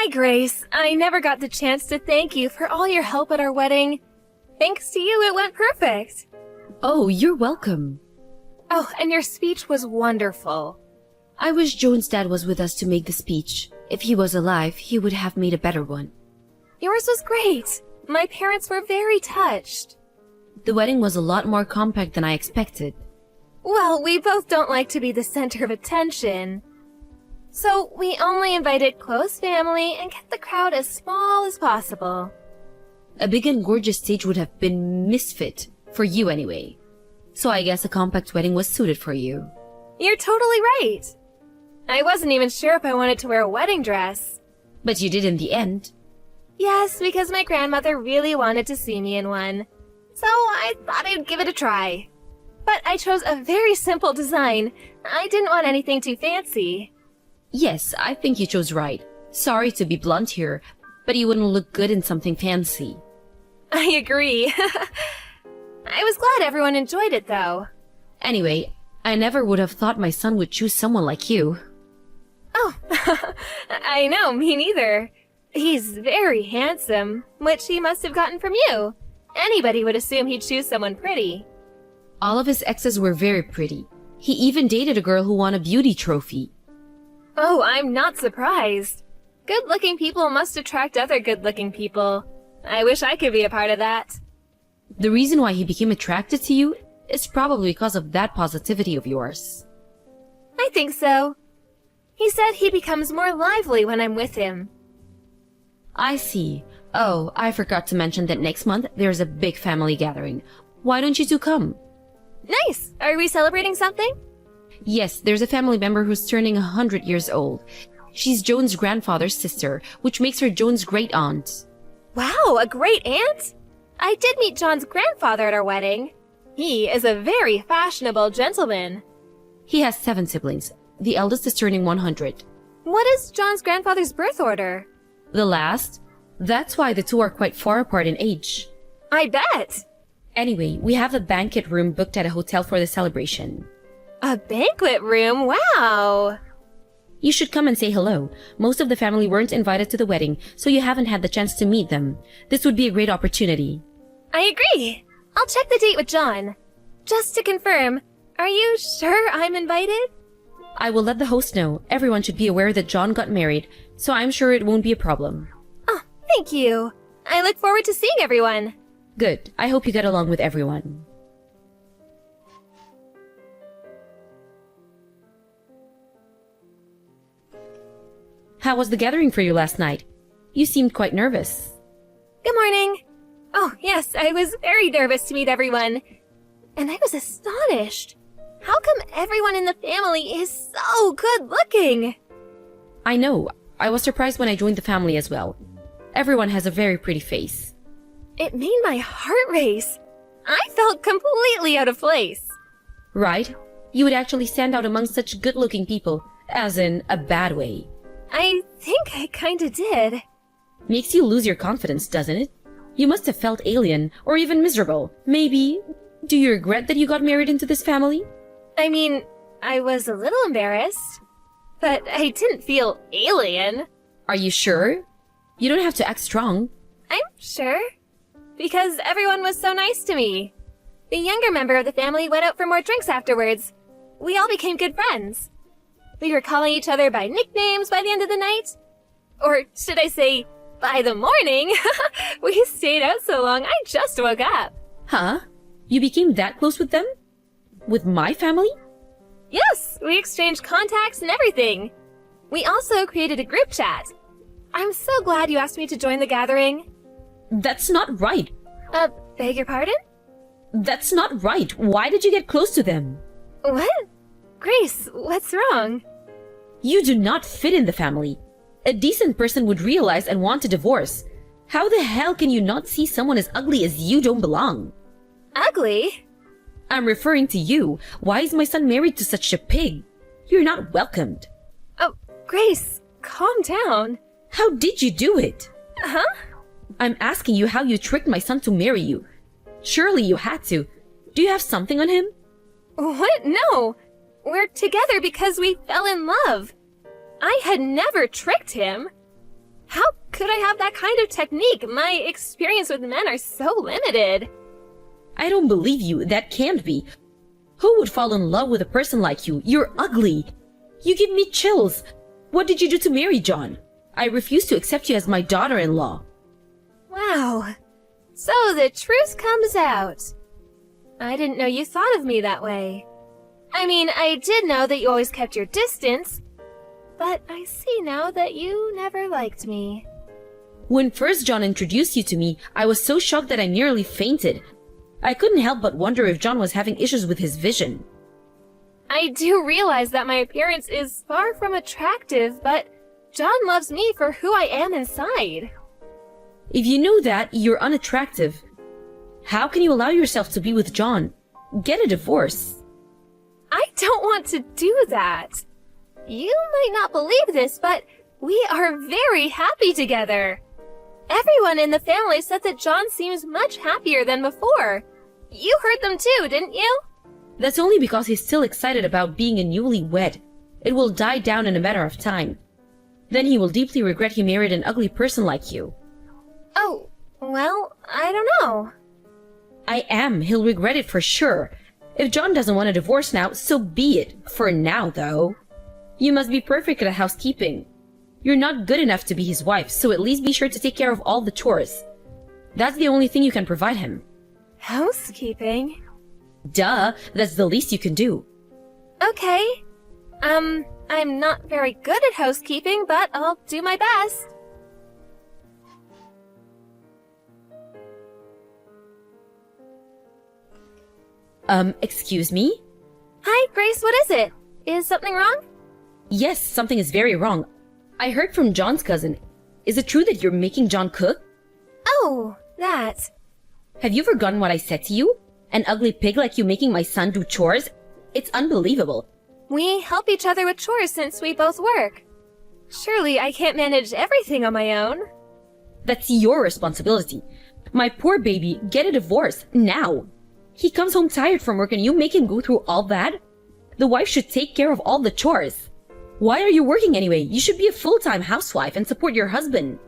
Hi, Grace. I never got the chance to thank you for all your help at our wedding. Thanks to you, it went perfect. Oh, you're welcome. Oh, and your speech was wonderful. I wish Joan's dad was with us to make the speech. If he was alive, he would have made a better one. Yours was great. My parents were very touched. The wedding was a lot more compact than I expected. Well, we both don't like to be the center of attention. So we only invited close family and kept the crowd as small as possible. A big and gorgeous stage would have been misfit, for you anyway. So I guess a compact wedding was suited for you. You're totally right. I wasn't even sure if I wanted to wear a wedding dress. But you did in the end. Yes, because my grandmother really wanted to see me in one. So I thought I'd give it a try. But I chose a very simple design. I didn't want anything too fancy. Yes, I think you chose right. Sorry to be blunt here, but you wouldn't look good in something fancy. I agree. I was glad everyone enjoyed it, though. Anyway, I never would have thought my son would choose someone like you. Oh, I know, me neither. He's very handsome, which he must have gotten from you. Anybody would assume he'd choose someone pretty. All of his exes were very pretty. He even dated a girl who won a beauty trophy. Oh, I'm not surprised. Good-looking people must attract other good-looking people. I wish I could be a part of that. The reason why he became attracted to you is probably because of that positivity of yours. I think so. He said he becomes more lively when I'm with him. I see. Oh, I forgot to mention that next month there's a big family gathering. Why don't you two come? Nice! Are we celebrating something? Yes, there's a family member who's turning 100 years old. She's Joan's grandfather's sister, which makes her Joan's great-aunt. Wow, a great-aunt? I did meet John's grandfather at our wedding. He is a very fashionable gentleman. He has 7 siblings. The eldest is turning 100. What is John's grandfather's birth order? The last? That's why the two are quite far apart in age. I bet! Anyway, we have a banquet room booked at a hotel for the celebration. A banquet room? Wow! You should come and say hello. Most of the family weren't invited to the wedding, so you haven't had the chance to meet them. This would be a great opportunity. I agree! I'll check the date with John. Just to confirm, are you sure I'm invited? I will let the host know. Everyone should be aware that John got married, so I'm sure it won't be a problem. Oh, thank you. I look forward to seeing everyone. Good. I hope you get along with everyone. How was the gathering for you last night? You seemed quite nervous. Good morning. Oh, yes, I was very nervous to meet everyone. And I was astonished. How come everyone in the family is so good looking? I know. I was surprised when I joined the family as well. Everyone has a very pretty face. It made my heart race. I felt completely out of place. Right? You would actually stand out among such good-looking people, as in a bad way. I think I kinda did. Makes you lose your confidence, doesn't it? You must have felt alien, or even miserable. Maybe. Do you regret that you got married into this family? I mean, I was a little embarrassed, but I didn't feel alien. Are you sure? You don't have to act strong. I'm sure. Because everyone was so nice to me. The younger member of the family went out for more drinks afterwards. We all became good friends. We were calling each other by nicknames by the end of the night. Or should I say, by the morning? We stayed out so long, I just woke up. Huh? You became that close with them? With my family? Yes, we exchanged contacts and everything. We also created a group chat. I'm so glad you asked me to join the gathering. That's not right. Beg your pardon? That's not right. Why did you get close to them? What? Grace, what's wrong? You do not fit in the family. A decent person would realize and want to divorce. How the hell can you not see someone as ugly as you don't belong? Ugly? I'm referring to you. Why is my son married to such a pig? You're not welcomed. Oh, Grace, calm down. How did you do it? Huh? I'm asking you how you tricked my son to marry you. Surely you had to. Do you have something on him? What? No. We're together because we fell in love. I had never tricked him. How could I have that kind of technique? My experience with men are so limited. I don't believe you. That can't be. Who would fall in love with a person like you? You're ugly. You give me chills. What did you do to marry John? I refuse to accept you as my daughter-in-law. Wow. So the truth comes out. I didn't know you thought of me that way. I mean, I did know that you always kept your distance, but I see now that you never liked me. When first John introduced you to me, I was so shocked that I nearly fainted. I couldn't help but wonder if John was having issues with his vision. I do realize that my appearance is far from attractive, but John loves me for who I am inside. If you know that, you're unattractive. How can you allow yourself to be with John? Get a divorce. I don't want to do that. You might not believe this, but we are very happy together. Everyone in the family said that John seems much happier than before. You heard them too, didn't you? That's only because he's still excited about being a newlywed. It will die down in a matter of time. Then he will deeply regret he married an ugly person like you. Oh, well, I don't know. I am. He'll regret it for sure. If John doesn't want a divorce now, so be it. For now, though. You must be perfect at housekeeping. You're not good enough to be his wife, so at least be sure to take care of all the chores. That's the only thing you can provide him. Housekeeping? Duh, that's the least you can do. Okay. I'm not very good at housekeeping, but I'll do my best. Excuse me? Hi, Grace, what is it? Is something wrong? Yes, something is very wrong. I heard from John's cousin. Is it true that you're making John cook? Oh, that. Have you forgotten what I said to you? An ugly pig like you making my son do chores? It's unbelievable. We help each other with chores since we both work. Surely I can't manage everything on my own. That's your responsibility. My poor baby, get a divorce, now. He comes home tired from work and you make him go through all that? The wife should take care of all the chores. Why are you working anyway? You should be a full-time housewife and support your husband.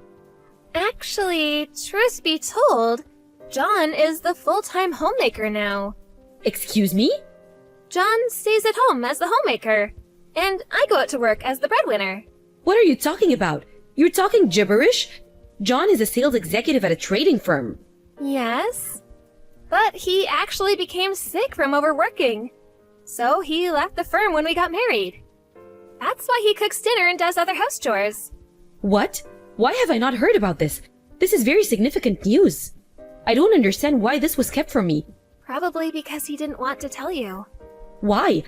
Actually, truth be told, John is the full-time homemaker now. Excuse me? John stays at home as the homemaker, and I go out to work as the breadwinner. What are you talking about? You're talking gibberish? John is a sales executive at a trading firm. Yes, but he actually became sick from overworking, so he left the firm when we got married. That's why he cooks dinner and does other house chores. What? Why have I not heard about this? This is very significant news. I don't understand why this was kept from me. Probably because he didn't want to tell you. Why?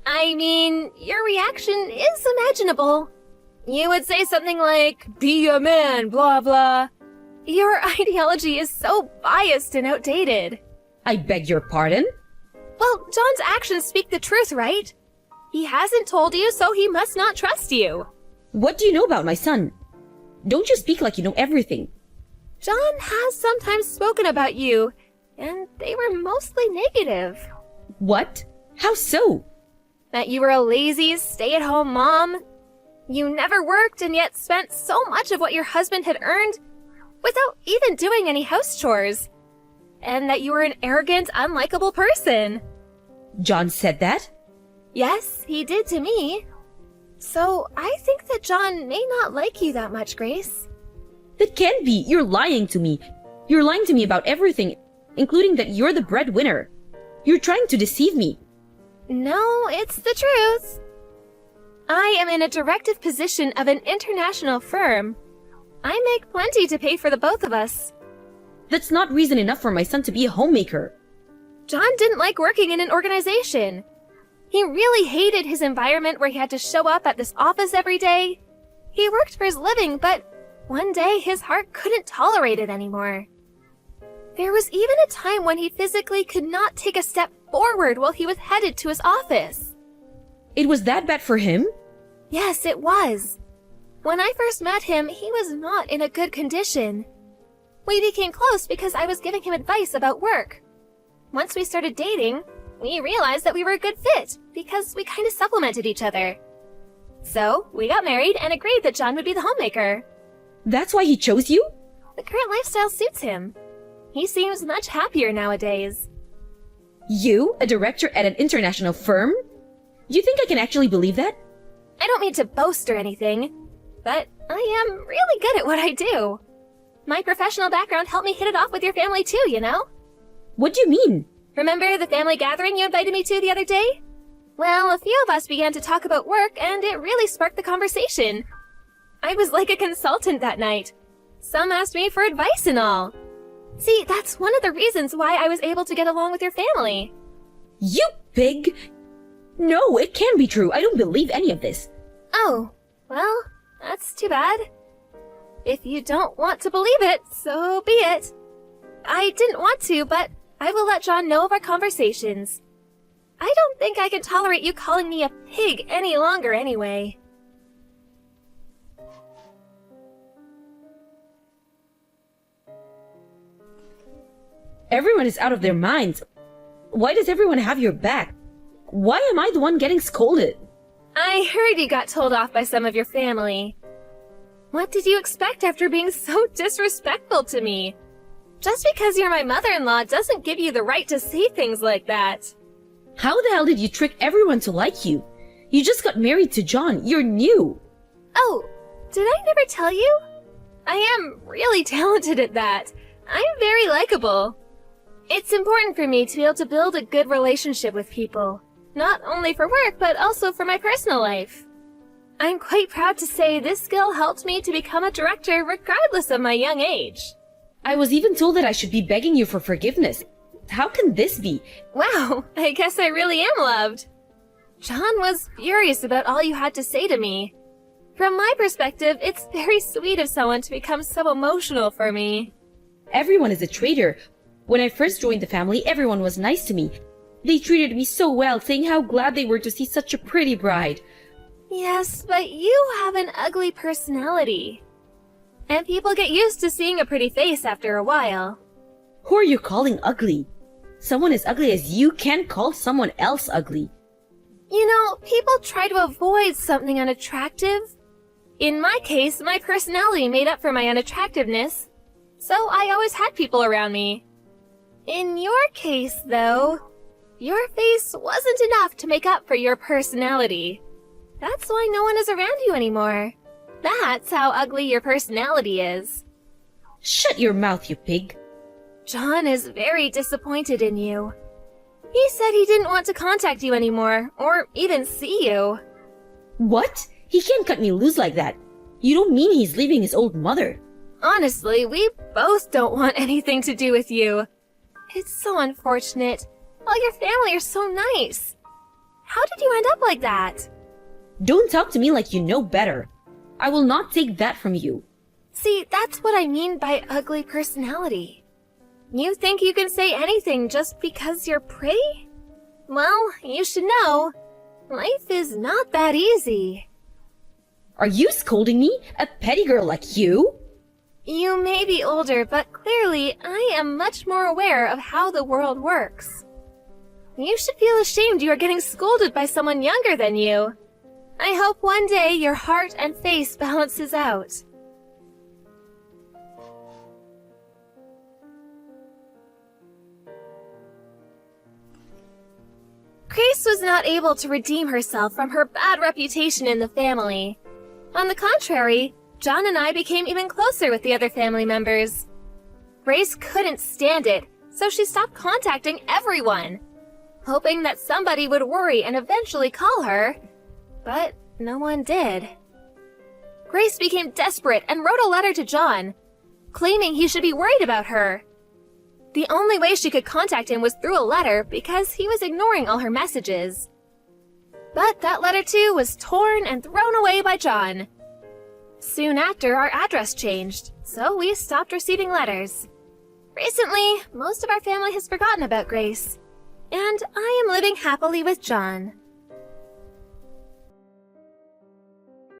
I mean, your reaction is imaginable. You would say something like, "Be a man, blah blah." Your ideology is so biased and outdated. I beg your pardon? Well, John's actions speak the truth, right? He hasn't told you, so he must not trust you. What do you know about my son? Don't you speak like you know everything. John has sometimes spoken about you, and they were mostly negative. What? How so? That you were a lazy, stay-at-home mom. You never worked and yet spent so much of what your husband had earned without even doing any house chores. And that you were an arrogant, unlikable person. John said that? Yes, he did to me. So I think that John may not like you that much, Grace. That can't be. You're lying to me. You're lying to me about everything, including that you're the breadwinner. You're trying to deceive me. No, it's the truth. I am in a directive position of an international firm. I make plenty to pay for the both of us. That's not reason enough for my son to be a homemaker. John didn't like working in an organization. He really hated his environment where he had to show up at this office every day. He worked for his living, but one day his heart couldn't tolerate it anymore. There was even a time when he physically could not take a step forward while he was headed to his office. It was that bad for him? Yes, it was. When I first met him, he was not in a good condition. We became close because I was giving him advice about work. Once we started dating, we realized that we were a good fit because we kind of supplemented each other. So, we got married and agreed that John would be the homemaker. That's why he chose you? The current lifestyle suits him. He seems much happier nowadays. You, a director at an international firm? Do you think I can actually believe that? I don't mean to boast or anything, but I am really good at what I do. My professional background helped me hit it off with your family too, you know? What do you mean? Remember the family gathering you invited me to the other day? Well, a few of us began to talk about work, and it really sparked the conversation. I was like a consultant that night. Some asked me for advice and all. See, that's one of the reasons why I was able to get along with your family. You pig! No, it can't be true. I don't believe any of this. Oh, well, that's too bad. If you don't want to believe it, so be it. I didn't want to, but I will let John know of our conversations. I don't think I can tolerate you calling me a pig any longer anyway. Everyone is out of their minds. Why does everyone have your back? Why am I the one getting scolded? I heard you got told off by some of your family. What did you expect after being so disrespectful to me? Just because you're my mother-in-law doesn't give you the right to say things like that. How the hell did you trick everyone to like you? You just got married to John. You're new. Oh, did I never tell you? I am really talented at that. I'm very likable. It's important for me to be able to build a good relationship with people, not only for work, but also for my personal life. I'm quite proud to say this skill helped me to become a director regardless of my young age. I was even told that I should be begging you for forgiveness. How can this be? Wow, I guess I really am loved. John was furious about all you had to say to me. From my perspective, it's very sweet of someone to become so emotional for me. Everyone is a traitor. When I first joined the family, everyone was nice to me. They treated me so well, saying how glad they were to see such a pretty bride. Yes, but you have an ugly personality. And people get used to seeing a pretty face after a while. Who are you calling ugly? Someone as ugly as you can't call someone else ugly. You know, people try to avoid something unattractive. In my case, my personality made up for my unattractiveness, so I always had people around me. In your case, though, your face wasn't enough to make up for your personality. That's why no one is around you anymore. That's how ugly your personality is. Shut your mouth, you pig. John is very disappointed in you. He said he didn't want to contact you anymore, or even see you. What? He can't cut me loose like that. You don't mean he's leaving his old mother? Honestly, we both don't want anything to do with you. It's so unfortunate. All your family are so nice. How did you end up like that? Don't talk to me like you know better. I will not take that from you. See, that's what I mean by ugly personality. You think you can say anything just because you're pretty? Well, you should know, life is not that easy. Are you scolding me? A petty girl like you? You may be older, but clearly I am much more aware of how the world works. You should feel ashamed you are getting scolded by someone younger than you. I hope one day your heart and face balances out. Grace was not able to redeem herself from her bad reputation in the family. On the contrary, John and I became even closer with the other family members. Grace couldn't stand it, so she stopped contacting everyone, hoping that somebody would worry and eventually call her, but no one did. Grace became desperate and wrote a letter to John, claiming he should be worried about her. The only way she could contact him was through a letter because he was ignoring all her messages. But that letter too was torn and thrown away by John. Soon after, our address changed, so we stopped receiving letters. Recently, most of our family has forgotten about Grace, and I am living happily with John.